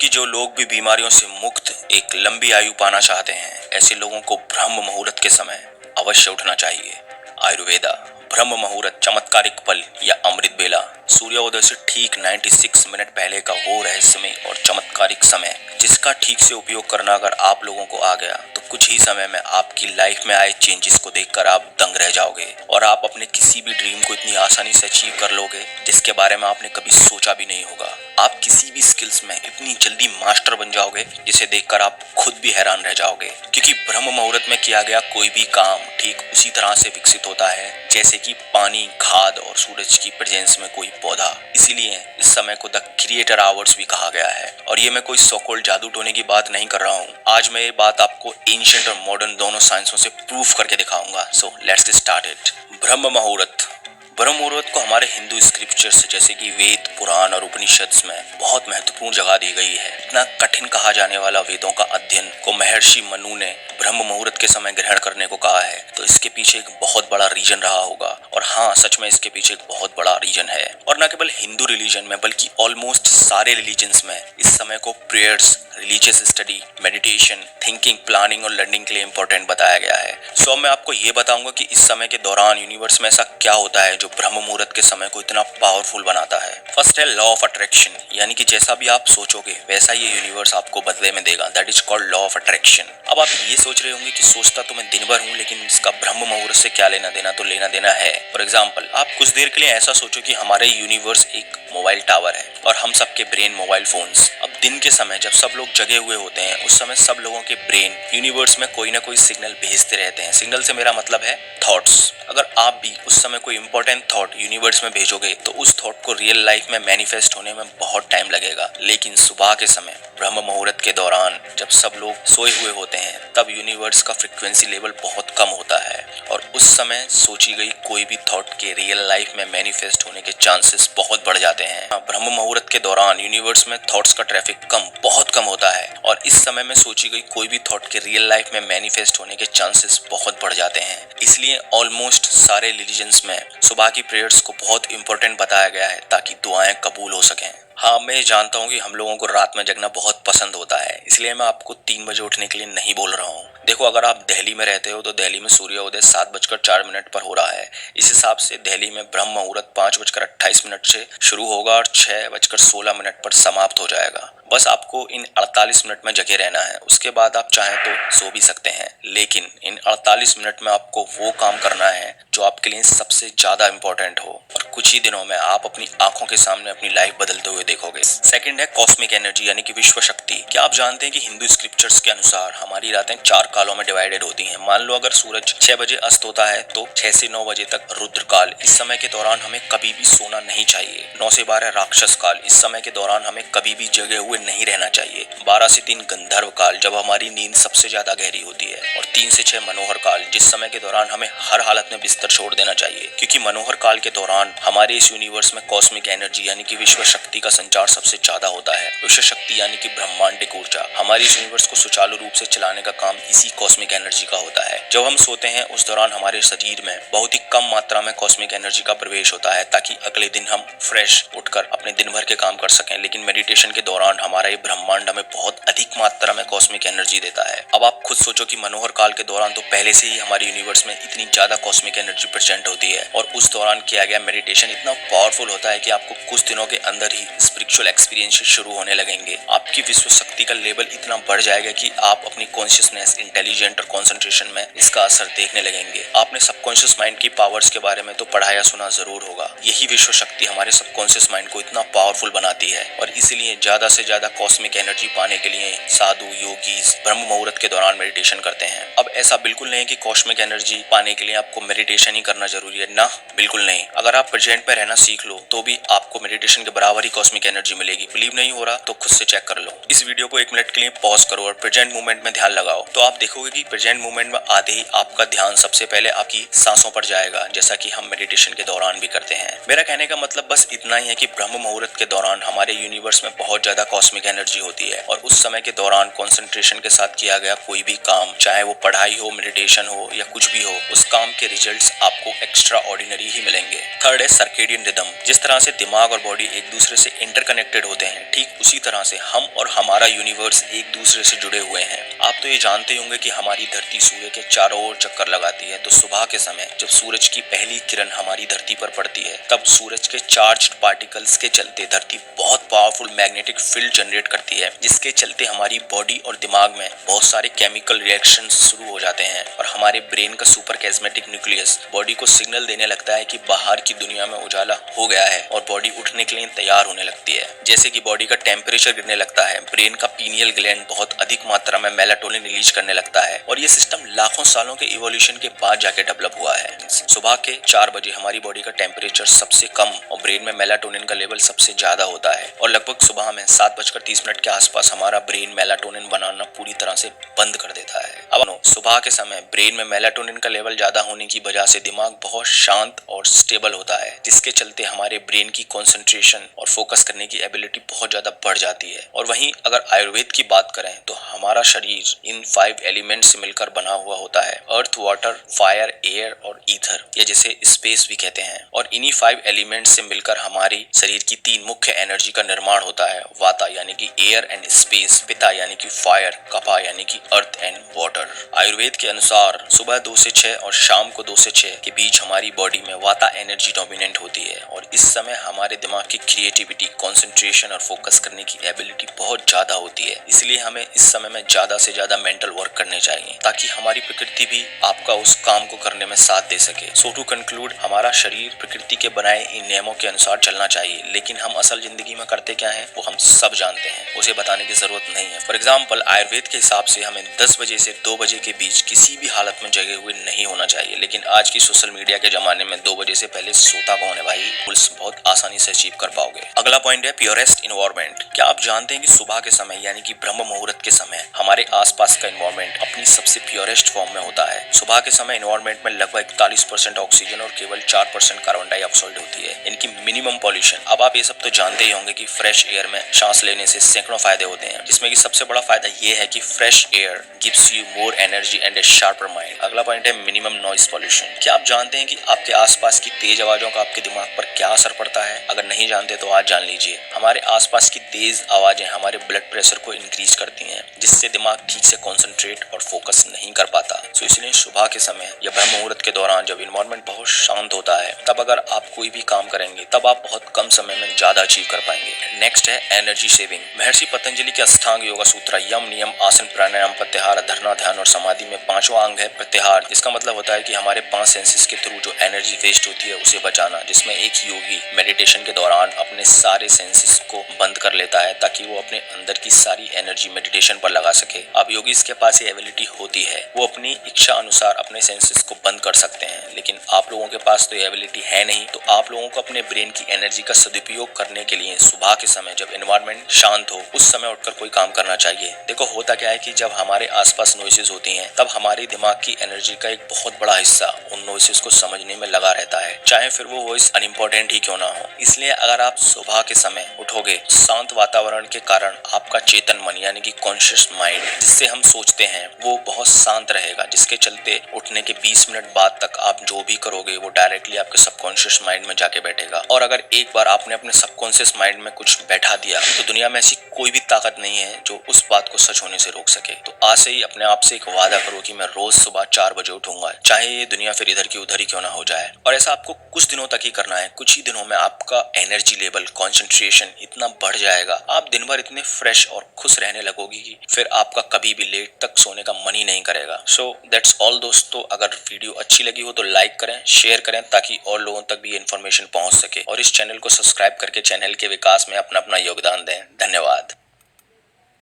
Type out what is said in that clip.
कि जो लोग भी बीमारियों से मुक्त एक लंबी आयु पाना चाहते हैं, ऐसे लोगों को ब्रह्म मुहूर्त के समय अवश्य उठना चाहिए। आयुर्वेदा ब्रह्म मुहूर्त चमत्कारिक पल या अमृत बेला सूर्योदय से ठीक 96 मिनट पहले का वो रहस्यमय और चमत्कारिक समय जिसका ठीक से उपयोग करना अगर आप लोगों को आ गया तो कुछ ही समय में आपकी लाइफ में आए चेंजेस को देखकर आप दंग रह जाओगे और आप अपने किसी भी ड्रीम को इतनी आसानी से अचीव कर लोगे जिसके बारे में आपने कभी सोचा भी नहीं होगा। आप किसी भी स्किल्स में इतनी जल्दी मास्टर बन जाओगे जिसे देखकर आप खुद भी हैरान रह जाओगे, क्योंकि ब्रह्म मुहूर्त में किया गया कोई भी काम ठीक उसी तरह से विकसित होता है जैसे कि पानी, खाद और सूरज की प्रेजेंस में कोई पौधा। इसीलिए इस समय को द क्रिएटर आवर्स भी कहा गया है। और ये मैं कोई सो कॉल्ड जादू टोने की बात नहीं कर रहा हूँ। आज मैं ये बात आपको एंशिएंट और मॉडर्न दोनों साइंसों से प्रूफ करके दिखाऊंगा। So let's get started. ब्रह्म मुहूर्त को हमारे हिंदू स्क्रिप्चर्स जैसे कि वेद, पुराण और उपनिषद में बहुत महत्वपूर्ण जगह दी गई है। इतना कठिन कहा जाने वाला वेदों का अध्ययन को महर्षि मनु ने ब्रह्म मुहूर्त के समय ग्रहण करने को कहा है, तो इसके पीछे एक बहुत बड़ा रीजन रहा होगा। और हाँ, सच में इसके पीछे एक बहुत बड़ा रीजन है। और न केवल हिंदू रिलीजन में बल्कि ऑलमोस्ट सारे रिलीजन्स में इस समय को prayers, religious study, meditation, thinking, planning और लर्निंग के लिए इंपॉर्टेंट बताया गया है। सो मैं आपको ये बताऊंगा कि इस समय के दौरान यूनिवर्स में ऐसा क्या होता है जो ब्रह्म मुहूर्त के समय को इतना पावरफुल बनाता है। फर्स्ट है लॉ ऑफ अट्रैक्शन, यानी कि जैसा भी आप सोचोगे वैसा ये यूनिवर्स आपको बदले में देगा। That is called law of attraction. अब आप ये सोच रहे होंगे कि सोचता तो मैं दिन भर हूँ, लेकिन इसका ब्रह्म मुहूर्त से क्या लेना देना? तो लेना देना है। फॉर एग्जाम्पल, आप कुछ देर के लिए ऐसा सोचो कि हमारे यूनिवर्स एक मोबाइल टावर है और हम सबके ब्रेन मोबाइल फोन्स। अब दिन के समय जब सब लोग जगे हुए होते हैं, उस समय सब लोगों के ब्रेन यूनिवर्स में कोई ना कोई सिग्नल भेजते रहते हैं। सिग्नल से मेरा मतलब है थॉट्स। अगर आप भी उस समय कोई इंपॉर्टेंट थॉट यूनिवर्स में भेजोगे तो उस थॉट को रियल लाइफ में मैनिफेस्ट होने में बहुत टाइम लगेगा। लेकिन सुबह के समय ब्रह्म मुहूर्त के दौरान जब सब लोग सोए हुए होते हैं, तब यूनिवर्स का फ्रिक्वेंसी लेवल बहुत कम होता है और उस समय सोची गई कोई भी थॉट के रियल लाइफ में मैनिफेस्ट होने के चांसेस बहुत बढ़ जाते हैं। ब्रह्म मुहूर्त के दौरान यूनिवर्स में थॉट्स का ट्रैफिक बहुत कम होता है और इस समय में सोची गई कोई भी थॉट के रियल लाइफ में मैनिफेस्ट होने के चांसेस बहुत बढ़ जाते हैं। इसलिए ऑलमोस्ट सारे रिलीजन्स में सुबह की प्रेयर्स को बहुत इंपॉर्टेंट बताया गया है ताकि दुआएं कबूल हो सकें। हाँ, मैं जानता हूँ कि हम लोगों को रात में जगना बहुत पसंद होता है, इसलिए मैं आपको 3 बजे उठने के लिए नहीं बोल रहा हूँ। देखो, अगर आप दिल्ली में रहते हो तो दिल्ली में सूर्योदय 7:04 पर हो रहा है। इस हिसाब से दिल्ली में ब्रह्म मुहूर्त 5:28 से शुरू होगा और 6:16 पर समाप्त हो जाएगा। बस आपको इन 48 मिनट में जगे रहना है। उसके बाद आप चाहें तो सो भी सकते हैं, लेकिन इन 48 मिनट में आपको वो काम करना है जो आपके लिए सबसे ज्यादा इंपॉर्टेंट हो और कुछ ही दिनों में आप अपनी आंखों के सामने अपनी लाइफ बदलते हुए देखोगे। सेकंड है कॉस्मिक एनर्जी, यानी कि विश्व शक्ति। क्या आप जानते हैं कि हिंदू स्क्रिप्चर्स के अनुसार हमारी रातें 4 कालों में डिवाइडेड होती हैं। मान लो अगर सूरज 6 बजे अस्त होता है तो 6 से 9 बजे तक रुद्र काल। इस समय के दौरान हमें कभी भी सोना नहीं चाहिए। 9 से 12 राक्षस काल। इस समय के दौरान हमें कभी भी जगे हुए नहीं रहना चाहिए। 12 से 3 गंधर्व काल, जब हमारी नींद सबसे ज्यादा गहरी होती है। और 3 से 6 मनोहर काल, जिस समय के दौरान हमें हर हालत में बिस्तर छोड़ देना चाहिए, क्योंकि मनोहर काल के दौरान हमारे इस यूनिवर्स में कॉस्मिक एनर्जी यानी कि विश्व शक्ति का संचार सबसे ज्यादा होता है। विश्व शक्ति यानी कि ब्रह्मांडिक ऊर्जा, हमारी इस यूनिवर्स को सुचारू रूप से चलाने का काम इसी कॉस्मिक एनर्जी का होता है। जब हम सोते हैं उस दौरान हमारे शरीर में बहुत ही कम मात्रा में कॉस्मिक एनर्जी का प्रवेश होता है ताकि अगले दिन हम फ्रेश उठकर अपने दिन भर के काम कर सकें। लेकिन मेडिटेशन के दौरान हमारा ये ब्रह्मांड हमें बहुत अधिक मात्रा में कॉस्मिक एनर्जी देता है। अब आप खुद सोचो कि मनोहर काल के दौरान तो पहले से ही हमारे यूनिवर्स में इतनी ज्यादा कॉस्मिक एनर्जी प्रेजेंट होती है और उस दौरान किया गया मेडिटेशन इतना पावरफुल होता है कि आपको कुछ दिनों के अंदर ही स्पिरिचुअल एक्सपीरियंस शुरू होने लगेंगे। आपकी विश्व शक्ति का लेवल इतना बढ़ जाएगा कि आप अपनी कॉन्शियसनेस, इंटेलिजेंट और कॉन्सेंट्रेशन में इसका असर देखने लगेंगे। आपने सबकॉन्शियस माइंड की पावर्स के बारे में तो पढ़ा या सुना जरूर होगा। यही विश्व शक्ति हमारे सबकॉन्शियस माइंड को इतना पावरफुल बनाती है और इसीलिए ज्यादा से ज्यादा कॉस्मिक एनर्जी पाने के लिए साधु, योगी ब्रह्म मुहूर्त के दौरान मेडिटेशन करते हैं। अब ऐसा बिल्कुल नहीं कि कॉस्मिक एनर्जी पाने के लिए आपको मेडिटेशन ही करना जरूरी है ना, बिल्कुल नहीं। अगर आप प्रेजेंट में रहना सीख लो तो भी आपको मेडिटेशन के बराबर ही कॉस्मिक एनर्जी मिलेगी। बिलीव नहीं हो रहा तो खुद से चेक कर लो। इस वीडियो को 1 मिनट के लिए पॉज करो और प्रेजेंट मूवमेंट में ध्यान लगाओ, तो आप देखोगे कि प्रेजेंट मूवमेंट में आते ही आपका ध्यान सबसे पहले आपकी सांसों पर जाएगा, जैसा कि हम मेडिटेशन के दौरान भी करते हैं। मेरा कहने का मतलब बस इतना ही है कि ब्रह्म मुहूर्त के दौरान हमारे यूनिवर्स में बहुत ज्यादा कॉस्मिक एनर्जी होती है और उस समय के दौरान कंसंट्रेशन के साथ किया गया कोई भी काम, चाहे वो पढ़ाई हो, मेडिटेशन हो या कुछ भी हो, उस काम के रिजल्ट्स आपको एक्स्ट्रा ऑर्डिनरी ही मिलेंगे। थर्ड है सर्केडियन रिदम। जिस तरह से दिमाग और बॉडी एक दूसरे से इंटरकनेक्टेड होते हैं, ठीक उसी तरह से हम और हमारा यूनिवर्स एक दूसरे से जुड़े हुए हैं। आप तो ये जानते होंगे कि हमारी धरती सूर्य के चारों ओर चक्कर लगाती है, तो सुबह के समय जब सूरज की पहली किरण हमारी धरती पर पड़ती है, तब सूरज के चार्ज्ड पार्टिकल्स के चलते धरती बहुत पावरफुल मैग्नेटिक फील्ड जनरेट करती है, जिसके चलते हमारी बॉडी और दिमाग में बहुत सारे केमिकल रिएक्शंस शुरू हो जाते हैं और हमारे ब्रेन का सुपर कैस्मेटिक न्यूक्लियस बॉडी को सिग्नल देने लगता है कि बाहर की दुनिया में उजाला हो गया है और बॉडी उठने के लिए तैयार होने लगती है। जैसे कि बॉडी का टेम्परेचर गिरने लगता है, ब्रेन का पीनियल ग्लैंड बहुत अधिक मात्रा में मेलाटोनिन रिलीज करने लगता है और ये सिस्टम लाखों सालों के इवोल्यूशन के बाद जाके डेवलप हुआ है। सुबह के 4 बजे हमारी बॉडी का टेम्परेचर सबसे कम और ब्रेन में मेलाटोनिन का लेवल सबसे ज्यादा होता है और लगभग सुबह में 7:30 के आसपास हमारा ब्रेन मेलाटोनिन बनाना पूरी तरह से बंद कर देता है। अब सुबह के समय ब्रेन में मेलाटोनिन का लेवल ज्यादा होने की वजह से दिमाग बहुत शांत और स्टेबल होता है, जिसके चलते हमारे ब्रेन की कंसंट्रेशन और फोकस करने की एबिलिटी बहुत ज्यादा बढ़ जाती है। और वहीं अगर आयुर्वेद की बात करें तो हमारा शरीर इन 5 एलिमेंट से मिलकर बना हुआ होता है, अर्थ, वाटर, फायर, एयर और ईथर, या जिसे स्पेस भी कहते हैं। और इन्हीं 5 एलिमेंट से मिलकर हमारी शरीर की 3 मुख्य एनर्जी का निर्माण होता है, वाता यानी कि एयर एंड स्पेस, पिता यानी कि फायर, कपा यानी कि अर्थ एंड वाटर। आयुर्वेद के अनुसार सुबह 2 से 6 और शाम को 2 से 6 के बीच हमारी बॉडी में वाता एनर्जी डोमिनेंट होती है और इस समय हमारे दिमाग की क्रिएटिविटी, कंसंट्रेशन और फोकस करने की एबिलिटी बहुत ज्यादा होती है। इसलिए हमें इस समय में ज्यादा से ज्यादा मेंटल वर्क करने चाहिए ताकि हमारी प्रकृति भी आपका उस काम को करने में साथ दे सके। सो टू कंक्लूड, हमारा शरीर प्रकृति के बनाए इन नियमों के अनुसार चलना चाहिए, लेकिन हम असल जिंदगी में करते क्या है वो हम सब जानते हैं, उसे बताने की जरूरत नहीं है। फॉर एग्जाम्पल, आयुर्वेद के हिसाब से हमें 10 बजे से 2 बजे के बीच किसी भी हालत में जगे हुए नहीं होना चाहिए, लेकिन आज की सोशल मीडिया के जमाने में 2 बजे से पहले सोता कौन है भाई? रूल्स बहुत आसानी से अचीव कर पाओगे। अगला पॉइंट है प्योरेस्ट इन्वायरमेंट। क्या आप जानते हैं कि सुबह के समय यानी कि ब्रह्म मुहूर्त के समय हमारे आसपास का इन्वायरमेंट अपनी सबसे प्योरेस्ट फॉर्म में होता है। सुबह के समय इन्वायरमेंट में लगभग 41% ऑक्सीजन और केवल 4% कार्बन डाइऑक्साइड होती है। इनकी मिनिमम पॉल्यूशन। अब आप ये सब तो जानते ही होंगे कि फ्रेश एयर में सांस लेने से सैकड़ों फायदे होते हैं, जिसमें कि सबसे बड़ा फायदा ये है कि fresh air gives you more energy and A sharper mind. अगला पॉइंट है मिनिमम नॉइज पॉल्यूशन। क्या आप जानते हैं कि आपके आसपास की तेज आवाजों का आपके दिमाग पर क्या असर पड़ता है? अगर नहीं जानते तो आज जान लीजिए। हमारे आसपास की तेज आवाजें हमारे ब्लड प्रेशर को इंक्रीज करती हैं, जिससे दिमाग ठीक से कॉन्सेंट्रेट और फोकस नहीं कर पाता। सो इसलिए सुबह के समय या ब्रह्म मुहूर्त के दौरान जब इन्वायरमेंट बहुत शांत होता है, तब अगर आप कोई भी काम करेंगे तब आप बहुत कम समय में ज्यादा अचीव कर पाएंगे। नेक्स्ट है एनर्जी सेविंग। महर्षि पतंजलि के अष्टांग योगा सूत्र यम, नियम, आसन, प्राणायाम, प्रत्याहार, धरना, ध्यान और समाधि में 5वां अंग है प्रत्याहार। इसका मतलब होता है कि हमारे 5 सेंसेस के थ्रू जो एनर्जी वेस्ट होती है उसे बचाना, जिसमें एक योगी मेडिटेशन के दौरान अपने सारे सेंसेस को बंद कर लेता है ताकि वो अपने अंदर की सारी एनर्जी मेडिटेशन पर लगा सके। अब योगीज के पास ये एबिलिटी होती है, वो अपनी इच्छा अनुसार अपने सेंसेस को बंद कर सकते हैं, लेकिन आप लोगों के पास तो ये एबिलिटी है नहीं। तो आप लोगों को अपने ब्रेन की एनर्जी का सदुपयोग करने के लिए सुबह के समय जब एनवायरनमेंट शांत हो उस समय उठकर कोई काम करना चाहिए। देखो होता क्या है कि जब हमारे आसपास नॉइसेस होती हैं तब हमारे दिमाग की एनर्जी का एक बहुत बड़ा हिस्सा उन नॉइसेस को समझने में लगा रहता है, चाहे फिर वो वॉइस अनइम्पोर्टेंट ही क्यों ना हो। इसलिए अगर आप सुबह के समय उठोगे, शांत वातावरण के कारण आपका चेतन मन यानी कि कॉन्शियस माइंड जिससे हम सोचते हैं वो बहुत शांत रहेगा, जिसके चलते उठने के 20 मिनट बाद तक आप जो भी करोगे वो डायरेक्टली आपके सबकॉन्शियस माइंड में जाके बैठेगा। और अगर एक बार आपने अपने सबकॉन्शियस माइंड में कुछ बैठा दिया तो दुनिया में ऐसी कोई भी ताकत नहीं है जो उस बात को सच होने से रोक सके। तो आज से ही अपने आप से एक वादा करो कि मैं रोज सुबह 4 बजे उठूंगा, चाहे ये दुनिया फिर इधर की उधर ही क्यों ना हो जाए। और ऐसा आपको कुछ दिनों तक ही करना है। कुछ ही दिनों में आपका एनर्जी लेवल, कंसंट्रेशन इतना बढ़ जाएगा, आप दिन भर इतने फ्रेश और खुश रहने लगोगे कि फिर आपका कभी भी लेट तक सोने का मन ही नहीं करेगा। सो दैट्स ऑल दोस्तों, अगर वीडियो अच्छी लगी हो तो लाइक करें, शेयर करें ताकि और लोगों तक भी इन्फॉर्मेशन पहुंच सके, और इस चैनल को सब्सक्राइब करके चैनल के विकास में अपना योगदान दें। धन्यवाद।